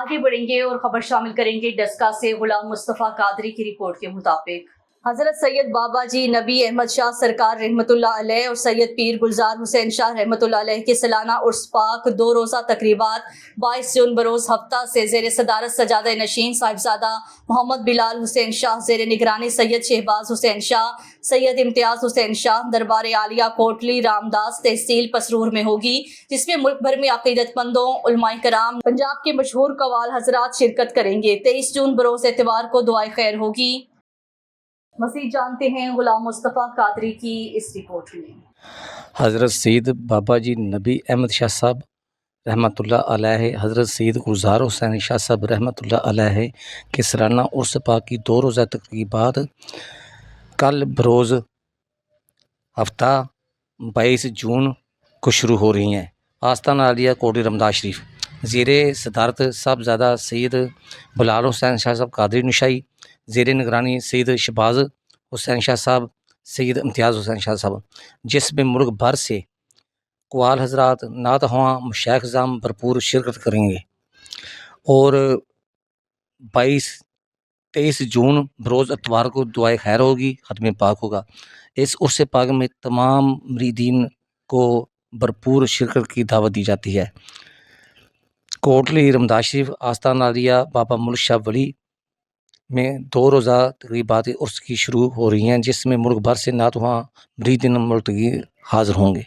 आगे बढ़ेंगे और खबर शामिल करेंगे डस्का से। गुलाम मुस्तफ़ा कादरी की रिपोर्ट के मुताबिक हजरत सैयद बाबा जी नबी अहमद शाह सरकार रहमतुल्लाह अलैह और सैयद पीर गुलजार हुसैन शाह रहमतुल्लाह अलैह के सालाना उर्स पाक 2 रोज़ा तकरीबात 22 जून बरोज़ हफ्ता से ज़ेर सदारत सजादा नशीन साहिबजादा मोहम्मद बिलाल हुसैन शाह ज़ेर निगरानी सैयद शहबाज हुसैन शाह सैयद इम्तियाज़ हुसैन शाह दरबार आलिया कोटली रामदास तहसील पसरूर में होगी, जिसमें मुल्क भर में अकीदतमंदों उलमाए कराम पंजाब के मशहूर कवाल हजरात शिरकत करेंगे। 23 जून बरोज़ एतवार को दुआए खैर होगी। मज़ीद जानते हैं गुलाम मुस्तफ़ा कादरी की इस रिपोर्ट में। हज़रत सैयद बाबा जी नबी अहमद शाह साहब रहमतुल्लाह अलैह, हज़रत सैयद गुलजार हुसैन शाह साहब रहमतुल्लाह अलैह के सालाना उर्स पाक की 2 रोज़ा तकरीबात कल बरोज़ हफ्ता 22 जून को शुरू हो रही हैं। आस्तान आलिया कोटली रमदास शरीफ ज़ेरे सदारत साहबजादा सैयद बिलाल हुसैन शाह साहब कादरी नशाई, ज़ेर निगरानी सैयद शहबाज हुसैन शाह साहब सैयद इम्तियाज़ हुसैन शाह साहब, जिसमें मुल्क भर से कवाल हजरात नात ख्वां मशाइख ज़ाम भरपूर शिरकत करेंगे। और 23 जून बरोज़ इतवार को दुआए खैर होगी, ख़त्म पाक होगा। इस उर्स पाक में तमाम मुरीदीन को भरपूर शिरकत की दावत दी जाती है। कोटली रमदास शरीफ आस्तान आलिया बाबा मुल्क शाह वली में 2 रोज़ा तकरीबात उर्स की शुरू हो रही हैं, जिसमें मुल्क भर से नात ख्वां मुरीदीन मुल्तगी हाज़िर होंगे।